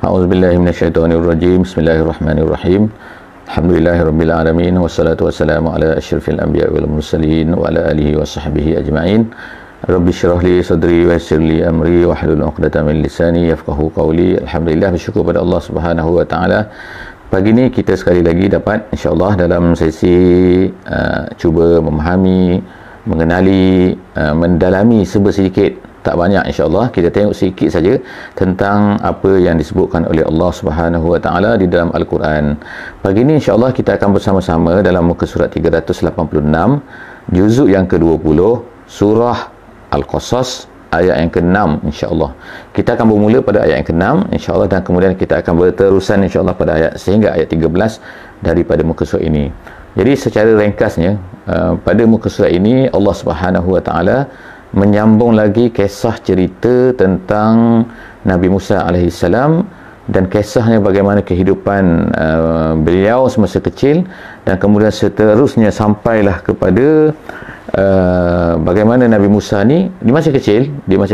A'udzubillahi minasyaitonirrajim. Bismillahirrahmanirrahim. Alhamdulillahirabbil alamin wassalatu wassalamu ala asyrafil anbiya'i wal mursalin wa ala alihi washabbihi ajma'in. Rabbi syrah li sadri wa yassir li amri wa hlul 'uqdatam min lisani yafqahu qawli. Alhamdulillah, bersyukur pada Allah Subhanahu wa taala. Pagi ni kita sekali lagi dapat insya-Allah dalam sesi cuba memahami, mengenali, mendalami sedikit, tak banyak insya-Allah, kita tengok sedikit saja tentang apa yang disebutkan oleh Allah Subhanahu wa taala di dalam Al-Quran. Pagi ini insya-Allah kita akan bersama-sama dalam muka surat 386, juzuk yang ke-20, surah Al-Qasas, ayat yang ke-6 insya-Allah. Kita akan bermula pada ayat yang ke-6 insya-Allah, dan kemudian kita akan berterusan insya-Allah pada ayat sehingga ayat 13 daripada muka surat ini. Jadi secara ringkasnya, pada muka surat ini Allah Subhanahu wa taala menyambung lagi kisah cerita tentang Nabi Musa alaihissalam dan kisahnya bagaimana kehidupan beliau semasa kecil, dan kemudian seterusnya sampailah kepada bagaimana Nabi Musa ni dia masih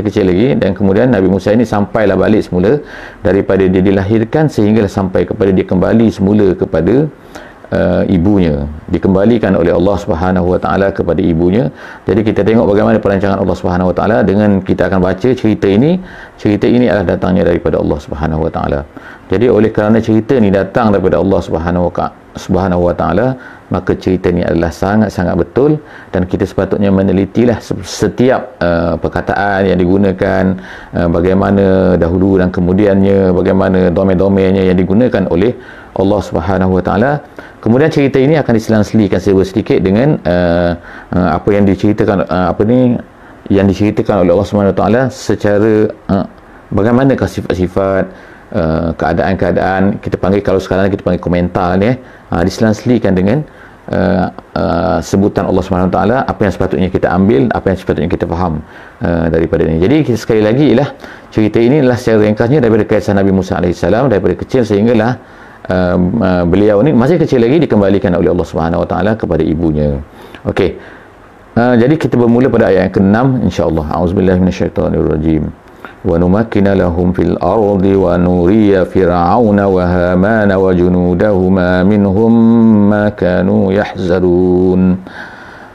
kecil lagi, dan kemudian Nabi Musa ini sampailah balik semula daripada dia dilahirkan sehinggalah sampai kepada dia kembali semula kepada ibunya, dikembalikan oleh Allah Subhanahu wa taala kepada ibunya. Jadi kita tengok bagaimana perancangan Allah Subhanahu wa taala dengan kita akan baca cerita ini. Cerita ini adalah datangnya daripada Allah Subhanahu wa taala. Jadi oleh kerana cerita ni datang daripada Allah Subhanahu wa taala, maka cerita ni adalah sangat-sangat betul, dan kita sepatutnya menelitilah setiap perkataan yang digunakan, bagaimana dahulu dan kemudiannya, bagaimana domain-domainnya yang digunakan oleh Allah Subhanahu wa taala. Kemudian cerita ini akan diselang-selikan sedikit dengan apa yang diceritakan yang diceritakan oleh Allah Subhanahu wa taala secara bagaimana sifat-sifat, keadaan-keadaan, kita panggil, kalau sekarang kita panggil komentar ni, diselang-selikan dengan sebutan Allah Subhanahu wa taala, apa yang sepatutnya kita ambil, apa yang sepatutnya kita faham daripada ini. Jadi sekali lagi ialah cerita ini adalah secara ringkasnya daripada kisah Nabi Musa alaihissalam daripada kecil sehinggalah beliau ni masih kecil lagi dikembalikan oleh Allah Subhanahu wa taala kepada ibunya. Okey. Jadi kita bermula pada ayat yang ke-6 insya-Allah. A'udzubillahi minasyaitonirrajim. Wa numakkina lahum fil ardi wa nuriya fir'auna wa hamana wa junudahuma minhum ma kanu yahzarun.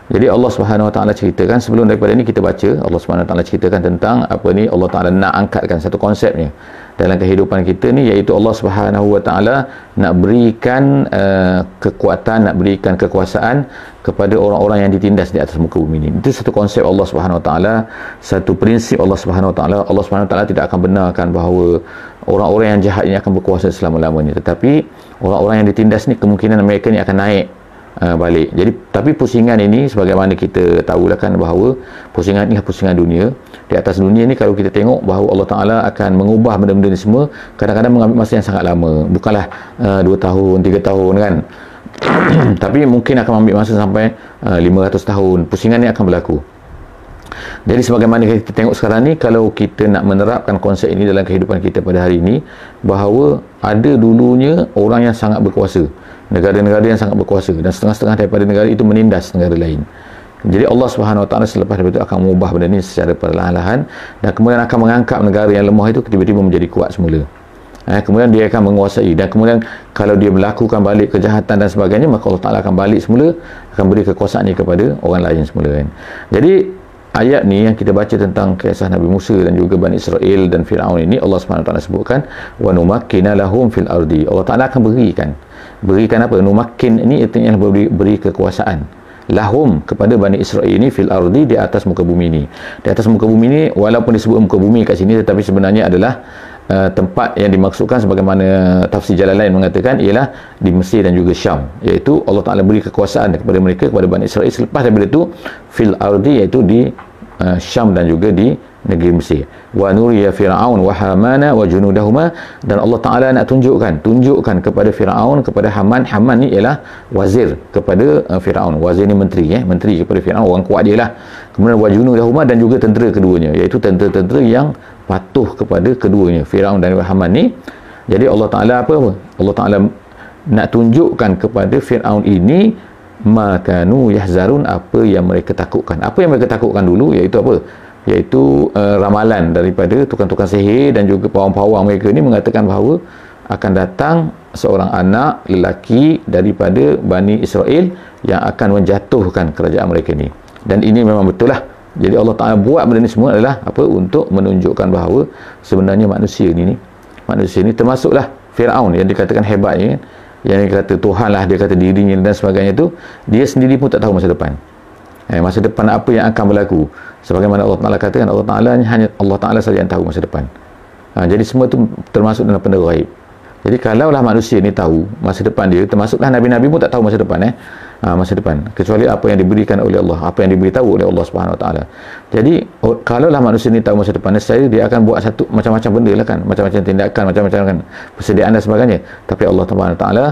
Jadi Allah Subhanahu wa taala ceritakan, sebelum daripada ini kita baca, Allah Subhanahu wa taala ceritakan tentang apa ni Allah Taala nak angkatkan satu konsepnya dalam kehidupan kita ni, iaitu Allah Subhanahu wa taala nak berikan kekuatan, nak berikan kekuasaan kepada orang-orang yang ditindas di atas muka bumi ini. Itu satu konsep Allah Subhanahu wa taala, satu prinsip Allah Subhanahu wa taala. Allah Subhanahu wa taala tidak akan benarkan bahawa orang-orang yang jahat ini akan berkuasa selama-lamanya, tetapi orang-orang yang ditindas ni kemungkinan mereka ni akan naik balik. Jadi tapi pusingan ini, sebagaimana kita tahulah kan bahawa pusingan inilah pusingan dunia. Di atas dunia ni kalau kita tengok bahawa Allah Taala akan mengubah benda-benda ni semua, kadang-kadang mengambil masa yang sangat lama, bukanlah 2 tahun 3 tahun kan tapi mungkin akan ambil masa sampai 500 tahun pusingan ni akan berlaku. Jadi sebagaimana kita tengok sekarang ni, kalau kita nak menerapkan konsep ini dalam kehidupan kita pada hari ini, bahawa ada dulunya orang yang sangat berkuasa, negara-negara yang sangat berkuasa, dan setengah-setengah daripada negara itu menindas negara lain. Jadi Allah Subhanahu wa taala selepas daripada itu akan mengubah benda ini secara perlahan-lahan, dan kemudian akan mengangkat negara yang lemah itu tiba-tiba menjadi kuat semula. Kemudian dia akan menguasai, dan kemudian kalau dia melakukan balik kejahatan dan sebagainya, maka Allah Taala akan balik semula, akan beri kekuasaan ini kepada orang lain semula kan. Jadi ayat ni yang kita baca tentang kisah Nabi Musa dan juga Bani Israel dan Fir'aun ini, Allah Subhanahu wa taala sebutkan wa numakkina lahum fil ardi. Allah Taala akan berikan apa? Numakkin ini artinya beri kekuasaan lahum kepada Bani Israel ini fil ardi, di atas muka bumi ini. Di atas muka bumi ini, walaupun disebut muka bumi kat sini, tetapi sebenarnya adalah tempat yang dimaksudkan sebagaimana tafsir Jalalain mengatakan ialah di Mesir dan juga Syam, iaitu Allah Taala beri kekuasaan kepada mereka, kepada Bani Israel. Selepas daripada itu fil ardi, iaitu di Syam dan juga di negeri Mesir. Wa nuriya fir'aun wa hamana wa junudahuma, dan Allah Taala nak tunjukkan kepada Firaun, kepada Haman. Haman ni ialah wazir kepada Firaun. Wazir ni menteri kepada Firaun, orang kuat dia lah. Kemudian wa junudahuma, dan juga tentera keduanya, iaitu tentera-tentera yang patuh kepada keduanya, Firaun dan Haman ni. Jadi Allah Taala Allah Taala nak tunjukkan kepada Firaun ini makanu yahzarun, apa yang mereka takutkan. Apa yang mereka takutkan dulu, iaitu apa? iaitu ramalan daripada tukang-tukang sihir dan juga pawang-pawang mereka ni mengatakan bahawa akan datang seorang anak lelaki daripada Bani Israel yang akan menjatuhkan kerajaan mereka ni. Dan ini memang betul lah. Jadi Allah Ta'ala buat benda ni semua adalah apa? Untuk menunjukkan bahawa sebenarnya manusia ni termasuklah Fir'aun yang dikatakan hebatnya kan? Yang dia kata Tuhan lah, dia kata dirinya dan sebagainya tu, dia sendiri pun tak tahu masa depan. Masa depan apa yang akan berlaku. Sebagaimana Allah Ta'ala katakan, hanya Allah Ta'ala saja yang tahu masa depan. Jadi semua tu termasuk dalam benda ghaib. Jadi kalaulah manusia ni tahu masa depan dia, termasuklah Nabi-Nabi pun tak tahu masa depan masa depan, kecuali apa yang diberikan oleh Allah, apa yang diberitahu oleh Allah Subhanahu Wa Taala. Jadi kalaulah manusia ni tahu masa depan, saya dia akan buat satu macam-macam benda lah kan, macam-macam tindakan, macam-macam kan, persediaan dan sebagainya. Tapi Allah Subhanahu Wa Taala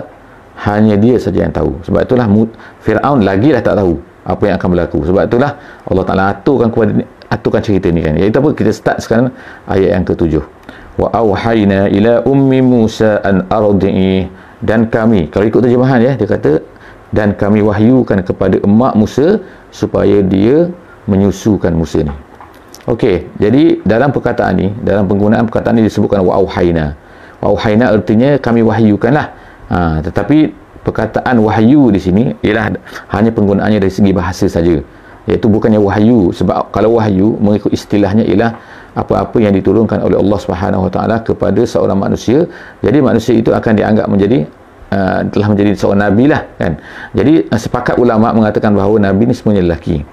hanya dia saja yang tahu. Sebab itulah Fir'aun lagilah tak tahu apa yang akan berlaku. Sebab itulah Allah Ta'ala aturkan cerita ni kan. Iaitu apa? Kita start sekarang ayat yang ke-7. Wa auhayna ila ummi Musa an ardi'i, dan kami, kalau ikut terjemahan dia kata, dan kami wahyukan kepada emak Musa supaya dia menyusukan Musa ni. Okey, jadi dalam perkataan ni, dalam penggunaan perkataan ni disebutkan wa auhayna. Wa auhayna artinya kami wahyukanlah. Tetapi perkataan wahyu di sini ialah hanya penggunaannya dari segi bahasa saja, iaitu bukannya wahyu. Sebab kalau wahyu mengikut istilahnya ialah apa-apa yang diturunkan oleh Allah Subhanahu Wa Taala kepada seorang manusia. Jadi manusia itu akan dianggap menjadi telah menjadi seorang nabi lah kan. Jadi sepakat ulama mengatakan bahawa nabi ni semuanya lelaki.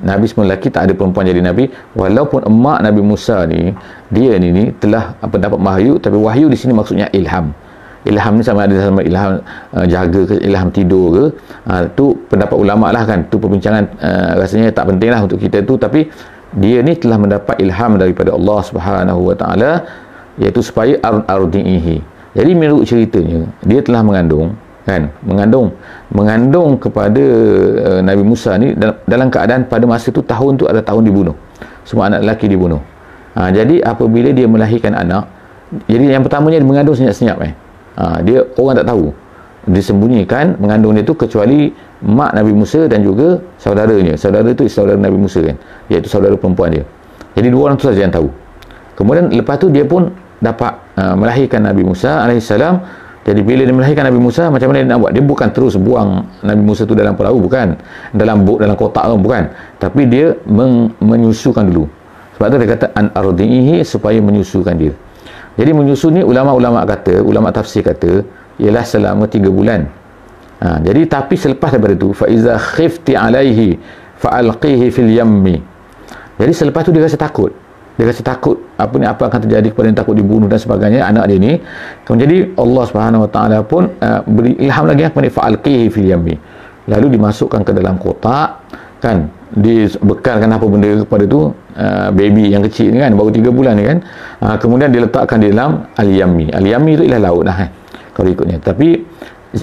Nabi semua lelaki, tak ada perempuan jadi nabi. Walaupun emak Nabi Musa ni, dia ni telah dapat wahyu, tapi wahyu di sini maksudnya ilham. Ilham ni sama ada sama ilham jaga ke, ilham tidur ke, tu pendapat ulama lah kan. Tu perbincangan rasanya tak penting lah untuk kita tu. Tapi dia ni telah mendapat ilham daripada Allah Subhanahu Wa Taala, iaitu supaya ardi'ihi. Jadi menurut ceritanya, dia telah mengandung kan, mengandung kepada Nabi Musa ni dalam keadaan pada masa tu tahun tu ada tahun dibunuh. Semua anak lelaki dibunuh. Jadi apabila dia melahirkan anak, jadi yang pertamanya dia mengandung senyap-senyap dia orang tak tahu, disembunyikan mengandung dia tu, kecuali mak Nabi Musa dan juga saudaranya. Saudara tu saudara Nabi Musa kan, iaitu saudara perempuan dia. Jadi dua orang tu saja yang tahu. Kemudian lepas tu dia pun dapat melahirkan Nabi Musa alaihissalam. Jadi bila dia melahirkan Nabi Musa, macam mana dia nak buat? Dia bukan terus buang Nabi Musa tu dalam perahu, bukan, dalam kotak tu, bukan, tapi dia menyusukan dulu. Sebab tu dia kata an ardi'ihi, supaya menyusukan dia. Jadi menyusu ni ulama tafsir kata ialah selama 3 bulan. Jadi tapi selepas daripada tu, fa iza khifti alaihi fa alqihi fil yammi. Jadi selepas tu dia rasa takut. Apa akan terjadi kepada yang takut dibunuh dan sebagainya, anak dia ni. Jadi Allah Subhanahu Wa Taala pun beri ilham lagi kepada fa alqihi fil yammi. Lalu dimasukkan ke dalam kotak kan, dibekalkan apa benda kepada tu, baby yang kecil ni kan, baru 3 bulan ni kan. Kemudian diletakkan di dalam al-yammi. Al-yammi tu ialah laut lah kalau ikutnya. Tapi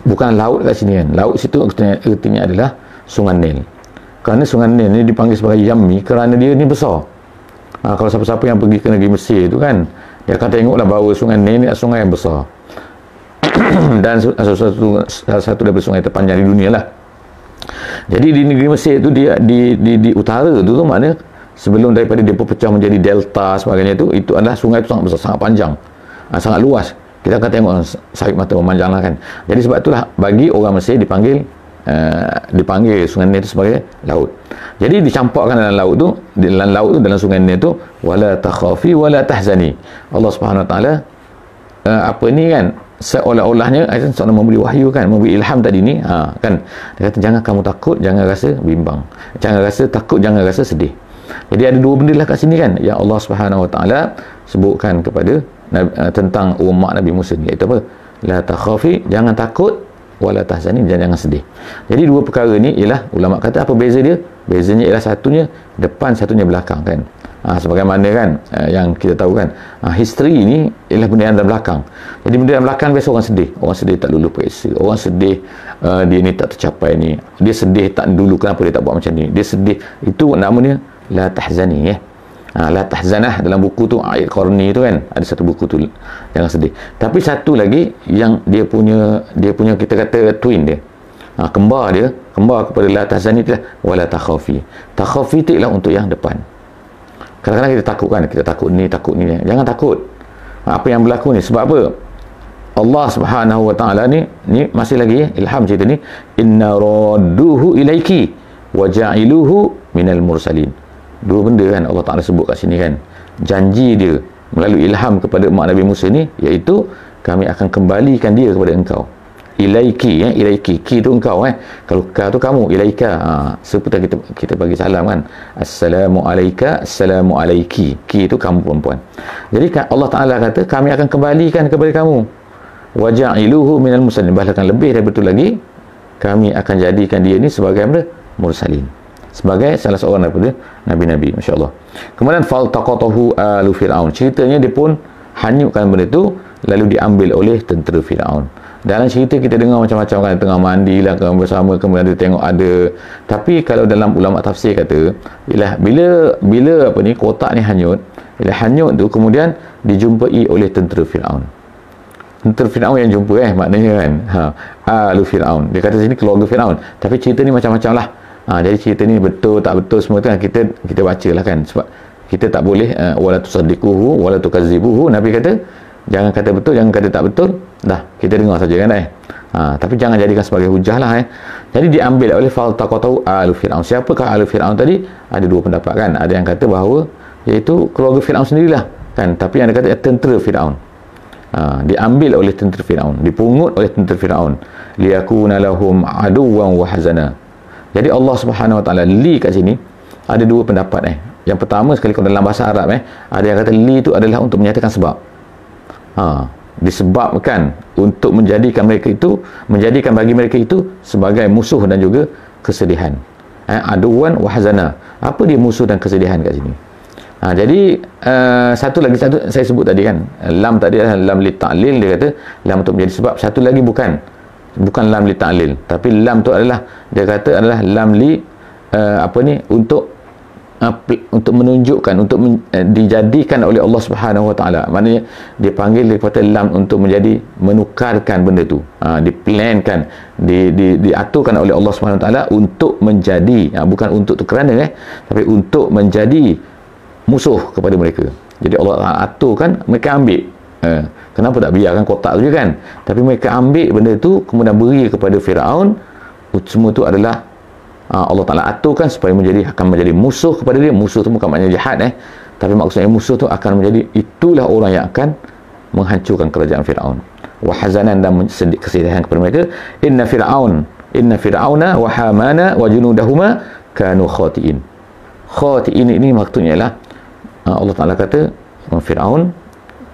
bukan laut kat sini kan. Laut situ artinya adalah Sungai Nil. Kerana Sungai Nil ni dipanggil sebagai yammi kerana dia ni besar. Kalau siapa-siapa yang pergi ke negeri Mesir tu kan, dia akan tengoklah bahawa Sungai Nil ni sungai yang besar. Dan salah satu daripada sungai terpanjang di dunia lah. Jadi di negeri Mesir tu, dia di utara tu maknanya sebelum daripada dia berpecah menjadi delta sebagainya tu, itu adalah sungai tu sangat besar, sangat panjang, sangat luas. Kita akan tengok sahib mata memanjang lah kan. Jadi sebab itulah bagi orang Mesir dipanggil Sungai Nil itu sebagai laut. Jadi dicampakkan dalam laut tu, dalam Sungai Nil tu, wala takhafi wala tahzani. Allah Subhanahu Wa Taala apa ni kan, seolah-olahnya seolah memberi wahyu kan, memberi ilham tadi ni kan. Dia kata jangan kamu takut, jangan rasa bimbang, jangan rasa takut, jangan rasa sedih. Jadi ada dua benda lah kat sini kan yang Allah Subhanahu Wa Taala sebutkan kepada tentang umat Nabi Musa ni, iaitu apa? La takhafi, jangan takut, wala tahzani, jangan sedih. Jadi dua perkara ni ialah ulama kata apa beza dia? Bezanya ialah satunya depan, satunya belakang kan. Sebagaimana kan yang kita tahu kan, history ni ialah benda yang dalam belakang. Jadi benda yang belakang biasa orang sedih tak lulus periksa, orang sedih dia ni tak tercapai ni, dia sedih tak dulu kenapa dia tak buat macam ni, dia sedih. Itu namanya la tahzani la tahzanah. Dalam buku tu ayat Qarni tu kan, ada satu buku tu, jangan sedih. Tapi satu lagi yang dia punya kita kata twin dia, kembar kepada la tahzani tu, wala takhafi. Takhafi tu ialah untuk yang depan. Kadang-kadang kita takut kan, kita takut ni. Jangan takut. Apa yang berlaku ni sebab apa? Allah Subhanahu wa taala ni masih lagi ilham cerita ni, inna radduhu ilaiki wa ja'iluhu minal mursalin. Dua benda kan Allah Taala sebut kat sini kan. Janji dia melalui ilham kepada mak Nabi Musa ni, iaitu kami akan kembalikan dia kepada engkau. Ilaiki, ilaiki, ki tu engkau, kalau ka tu kamu, ilaika. Seperti kita bagi salam kan, assalamu alayka, assalamu alayki. Ki tu kamu perempuan. Jadi Allah Taala kata kami akan kembalikan kepada kamu. Waja'iluhu minal mursalin. Bahkan lebih daripada itu lagi, kami akan jadikan dia ni sebagai apa? Mursalin, sebagai salah seorang daripada nabi-nabi. Masya-Allah. Kemudian faltaqatahu alu fir'aun. Ceritanya dia pun hanyutkan benda tu, lalu diambil oleh tentera Firaun. Dalam cerita kita dengar macam-macam kan, tengah mandi lah kan bersama, kemudian dia tengok ada. Tapi kalau dalam ulama tafsir kata, bila apa ni, kotak ni hanyut, bila hanyut tu kemudian dijumpai oleh tentera Firaun. Tentera Firaun yang jumpa maknanya kan. Alu Firaun. Dia kata sini keluarga Firaun. Tapi cerita ni macam-macam lah. Jadi cerita ni betul tak betul semua tu kan kita bacalah kan, sebab kita tak boleh wala tusaddiquhu wala tukazzibuhu. Nabi kata jangan kata betul, jangan kata tak betul, dah kita dengar saja kan tapi jangan jadikan sebagai hujah lah Jadi diambil oleh faltaqatahu alu Firaun. Siapakah alu Firaun tadi? Ada dua pendapat kan. Ada yang kata bahawa iaitu keluarga Firaun sendirilah kan, tapi yang ada kata tentera Firaun. Diambil oleh tentera Firaun, dipungut oleh tentera Firaun, liyakuna lahum aduwan wa hazana. Jadi Allah Subhanahu wa taala li kat sini ada dua pendapat Yang pertama sekali kalau dalam bahasa Arab ada yang kata li itu adalah untuk menyatakan sebab. Disebabkan untuk menjadikan bagi mereka itu sebagai musuh dan juga kesedihan. Aduwan wa hazana. Apa dia musuh dan kesedihan kat sini? Jadi satu saya sebut tadi kan, lam tadi adalah lam li ta'lil. Dia kata lam untuk menjadi sebab. Satu lagi bukan lam li ta'lil, tapi lam tu adalah, dia kata adalah lam li untuk menunjukkan, untuk dijadikan oleh Allah Subhanahu wa taala. Maknanya dipanggil daripada lam untuk menjadi menukarkan benda tu, diplankan, diaturkan oleh Allah Subhanahu wa taala untuk menjadi, bukan untuk tu kerana tapi untuk menjadi musuh kepada mereka. Jadi Allah Taala aturkan, mereka ambil. Kenapa tak biarkan kotak tu je kan? Tapi mereka ambil benda tu kemudian beri kepada Firaun. Semua tu adalah Allah Taala aturkan supaya akan menjadi musuh kepada dia. Musuh tu bukan maknanya jahat tapi maksudnya musuh tu akan menjadi, itulah orang yang akan menghancurkan kerajaan Firaun. Wa hazanan, dan kesedihan kepada mereka. Inna fir'auna wa hamana wa junudahuma kanu khati'in. Khati'in ini maksudnya ialah Allah Taala kata Firaun,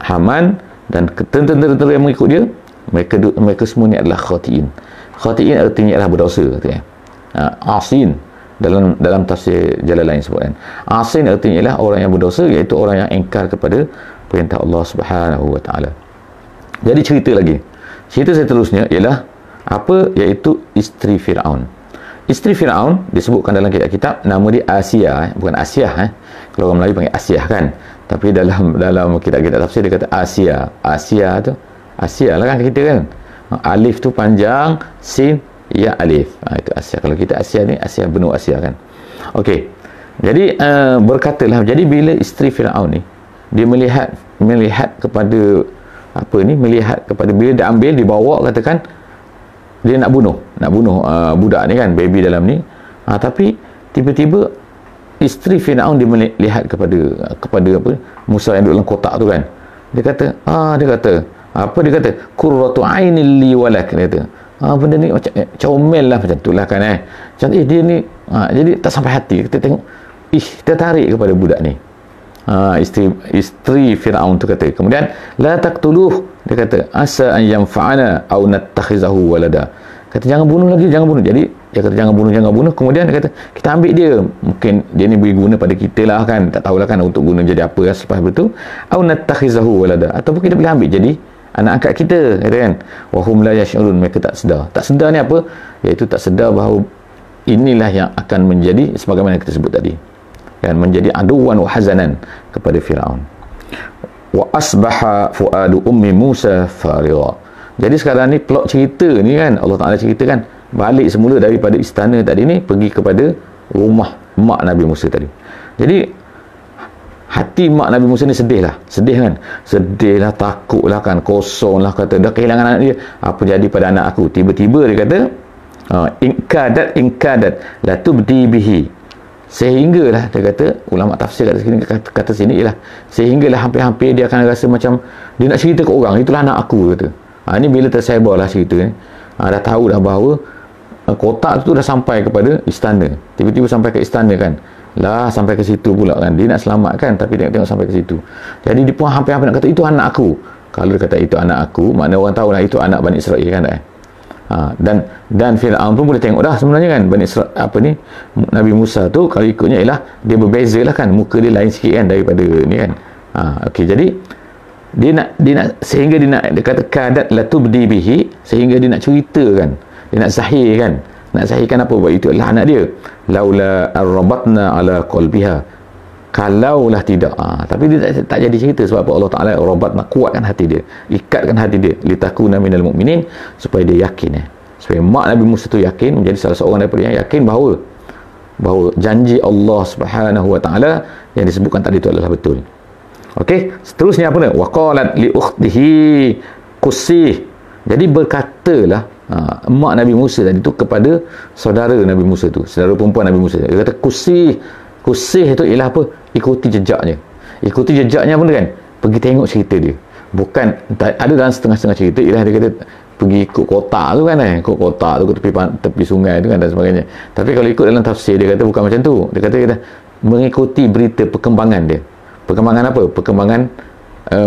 Haman dan tentera-tentera yang mengikut dia, mereka semua ni adalah khati'in. Khati'in artinya adalah berdosa katanya. Asin dalam tafsir Jalalain sebutkan. Asin artinya ialah orang yang berdosa, iaitu orang yang engkar kepada perintah Allah Subhanahu wa taala. Jadi cerita seterusnya ialah apa? Iaitu isteri Firaun. Isteri Firaun disebutkan dalam kitab-kitab, nama dia Asia, bukan Asyah. Kalau orang Melayu panggil Asyah kan, tapi dalam kitab-kitab tafsir dia kata Asia. Asia tu Asia lah kan kita kan. Alif tu panjang, sin ya alif. Itu Asia. Kalau kita Asia ni Asia, benua Asia kan. Okey. Jadi berkatalah, jadi bila isteri Firaun ni dia melihat kepada melihat kepada, bila dia ambil, dibawa, katakan dia nak bunuh budak ni kan, baby dalam ni. Tapi tiba-tiba isteri Firaun dia melihat kepada Musa yang duduk dalam kotak tu kan. Dia kata qurratu ainil li walak. Dia kata benda ni macam comel lah, macam tu lah kan macam dia ni jadi tak sampai hati. Kita tengok tertarik kepada budak ni. Isteri Firaun tu kata, kemudian la taqtuluh, dia kata asa an yanfa'ana aw nattakhizahu walada. Kata jangan bunuh lagi, jangan bunuh. Jadi dia kata jangan bunuh. Kemudian dia kata kita ambil dia, mungkin dia ni beri guna pada kita lah kan, tak tahulah kan untuk guna jadi apa selepas itu. Aw nattakhizahu walada, ataupun kita boleh ambil jadi anak angkat kita, kata kan. Wa hum la yash'urun, mereka tak sedar ni apa, iaitu tak sedar bahawa inilah yang akan menjadi sebagaimana kita sebut tadi kan, menjadi aduwan wa hazanan kepada Firaun. Wa asbaha fuadu ummi Musa farigha. Jadi sekarang ni plot cerita ni kan, Allah Taala ceritakan balik semula daripada istana tadi ni, pergi kepada rumah mak Nabi Musa tadi. Jadi hati mak Nabi Musa ni sedih kan, takut lah kan, kosong lah, kata dah kehilangan anak dia, apa jadi pada anak aku. Tiba-tiba dia kata inkadat la tubdi bihi, sehinggalah dia kata, ulama tafsir kata sini ialah sehinggalah hampir-hampir dia akan rasa macam dia nak cerita ke orang, itulah anak aku, kata. Ini bila tersebarlah cerita ni, dah tahu dah bahawa kotak tu dah sampai kepada istana. Tiba-tiba sampai ke istana kan, sampai ke situ pula kan, dia nak selamatkan tapi tengok sampai ke situ. Jadi dia pun hampir-hampir nak kata itu anak aku. Kalau dia kata itu anak aku, makna orang tahu lah itu anak Bani Israel kan. Dan Fir'aun pun boleh tengok dah sebenarnya kan, Bani Israel, Nabi Musa tu kalau ikutnya ialah dia berbeza lah kan, muka dia lain sikit kan daripada ni kan. Okey, jadi dia nak sehingga dia kata kadat la tubdi bihi, sehingga dia nak ceritakan, dia nak zahirkan. Nak zahirkan apa? Buat itu adalah anak dia. Laula arrabatna ala qalbiha, kalaulah tidak. Tapi dia tak jadi cerita sebab apa? Allah Ta'ala rabatna, kuatkan hati dia, ikatkan hati dia, litakuna minal mu'minin, supaya dia yakin supaya mak Nabi Musa tu yakin, menjadi salah seorang daripada yang yakin bahawa janji Allah Subhanahu Wa Ta'ala yang disebutkan tadi itu adalah betul. Okey, seterusnya apa ni? Waqalat li ukhtihi qusih. Jadi berkatalah mak Nabi Musa tadi tu kepada saudara Nabi Musa tu, saudara perempuan Nabi Musa. Dia kata qusih itu ialah apa? Ikuti jejaknya. Ikuti jejaknya pun kan, pergi tengok cerita dia. Bukan ada dalam setengah-setengah cerita ialah dia kata pergi ikut kotak tu kan, ikut kotak tu ke tepi sungai tu kan dan sebagainya. Tapi kalau ikut dalam tafsir dia kata bukan macam tu. Dia kata mengikuti berita perkembangan dia. Perkembangan apa? Perkembangan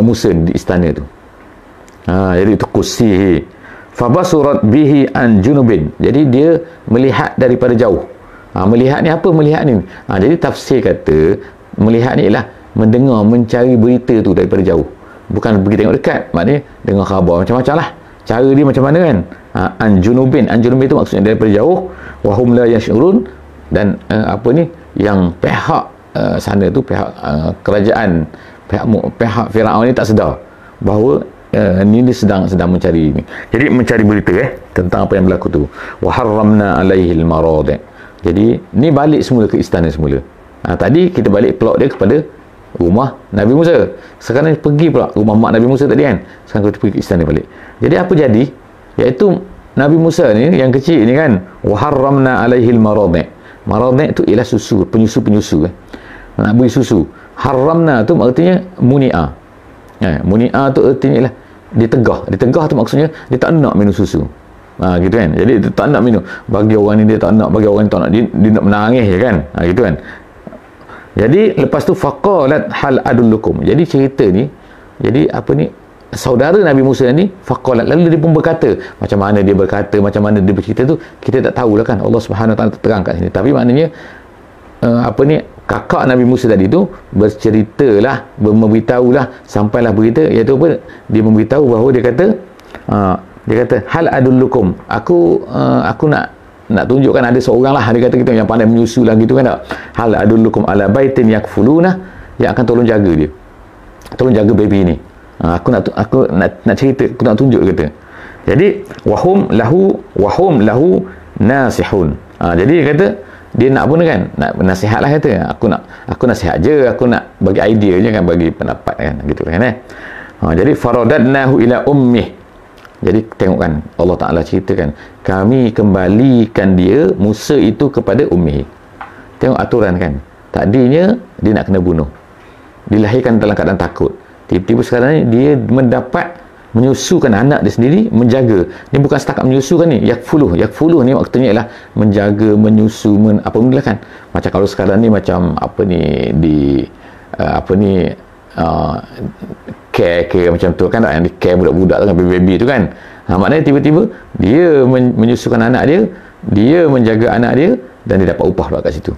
Musa di istana tu. Jadi itu qusih. Fabasurat bihi an junubin. Jadi dia melihat daripada jauh. Melihat ni apa? Melihat ni. Jadi tafsir kata melihat ni ialah mendengar, mencari berita tu daripada jauh. Bukan pergi tengok dekat. Maknanya dengar khabar macam-macam lah. Cara dia macam mana kan? An junubin. An junubin tu maksudnya daripada jauh. Wahum la yash'urun. Dan yang pihak sana tu, pihak kerajaan, pihak Firaun ni tak sedar bahawa ni dia sedang mencari ni. Jadi mencari berita tentang apa yang berlaku tu. Wa harramna alaihi al-maradi. Jadi ni balik semula ke istana semula. Tadi kita balik plot dia kepada rumah Nabi Musa. Sekarang pergi pula rumah mak Nabi Musa tadi kan. Sekarang kita pergi ke istana balik. Jadi apa jadi? Iaitu Nabi Musa ni yang kecil ni kan, wa harramna alaihi al-maradi. Maradi tu ialah susu, penyusu. Nak beri susu. Haramna tu artinya muni'a. Muni'a tu artinya ialah ditegah tu maksudnya dia tak nak minum susu. Gitu kan. Jadi dia tak nak minum. Bagi orang ni dia tak nak, bagi orang ni tak nak, dia nak menangis je kan. Gitu kan. Jadi lepas tu faqalat hal adullukum. Jadi cerita ni, jadi saudara Nabi Musa ni faqalat, lalu dia pun berkata. Macam mana dia berkata, macam mana dia bercerita tu kita tak tahulah kan. Allah Subhanahu Wa Taala terang kat sini. Tapi maknanya kakak Nabi Musa tadi tu berceritalah, memberitahulah, sampailah berita, iaitu apa? Dia memberitahu bahawa dia kata hal adullukum, aku nak tunjukkan ada seorang lah, dia kata kita yang pandai menyusu lah gitu kan tak? Hal adullukum ala baitin yakfuluna, yang akan tolong jaga baby ni. Aku nak cerita, aku nak tunjuk kata. Jadi wahum lahu nasihun. Jadi dia kata dia nak apa kan, nak nasihat lah kata. Aku nasihat je, aku nak bagi idea je kan, bagi pendapat kan, gitu kan jadi faradadnahu ila ummih. Jadi tengok kan, Allah Ta'ala ceritakan, kami kembalikan dia Musa itu kepada ummih. Tengok aturan kan, tadinya dia nak kena bunuh, dilahirkan dalam keadaan takut. Tiba-tiba sekarang ni dia mendapat menyusukan anak dia sendiri, menjaga. Ni bukan setakat menyusukan ni, yakfuluh ni maksudnya ialah menjaga, menyusu, apa benda kan. Macam kalau sekarang ni macam care macam tu kan, yang di care budak-budak tu kan, baby tu kan. Maknanya tiba-tiba dia menyusukan anak dia menjaga anak dia, dan dia dapat upah pula kat situ.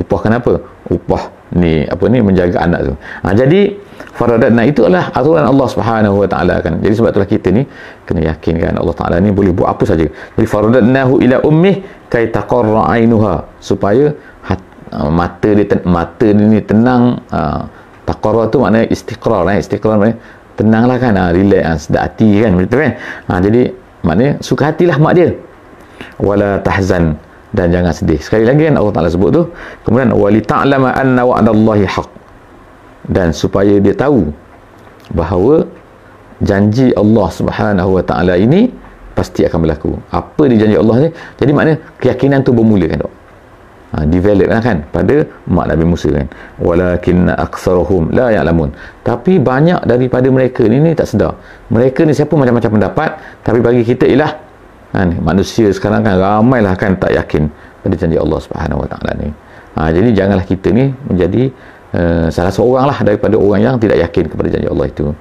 Upah kenapa? Upah ni menjaga anak tu. Jadi faradatna itu adalah aturan Allah Subhanahu Wa Taala kan. Jadi sebab itulah kita ni kena yakin kan Allah Taala ni boleh buat apa saja. Jadi faradatnahu ila ummih kay taqarra ainuha, supaya mata dia ni tenang. Taqarra tu maknanya istiqrar maknanya tenanglah kan, relax, sedap hati kan, betul kan. Jadi maknanya suka hatilah mak dia. Wala tahzan, dan jangan sedih. Sekali lagi kan Allah Ta'ala sebut tu. Kemudian wali ta'lama anna wa'dallahi haq. dan supaya dia tahu bahawa janji Allah Subhanahu Wa Taala ini pasti akan berlaku. Apa dia janji Allah ni? Jadi maknanya keyakinan tu bermula kan, dok. Develop kan pada mak Nabi Musa kan. Walakinna aktsaruhum la ya'lamun. Tapi banyak daripada mereka ni tak sedar. Mereka ni siapa macam-macam pendapat, tapi bagi kita ialah kan, manusia sekarang kan ramailah kan tak yakin pada janji Allah Subhanahu Wa Taala ni. Jadi janganlah kita ni menjadi salah seorang lah daripada orang yang tidak yakin kepada janji Allah itu.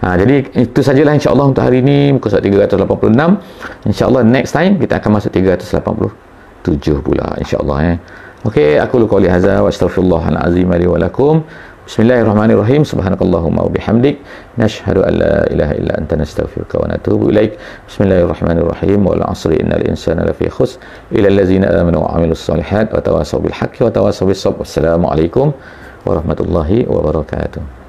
Jadi itu sajalah insya-Allah untuk hari ini, muka surat 386. Insya-Allah next time kita akan masuk 387 pula insya-Allah. Okey, aku lu qouli hadza wa astaghfirullahal azim li wa lakum. Bismillahirrahmanirrahim. Subhanakallahumma wa bihamdik nashhadu an la ilaha illa anta nastaghfiruka wa natubu ilaik. Bismillahirrahmanirrahim. Wal 'asri innal insana lafi khusr illa allazina amanu wa 'amilus solihat wa tawassaw bil haqqi wa tawassaw bis sabr. Wassalamu alaikum warahmatullahi wabarakatuh.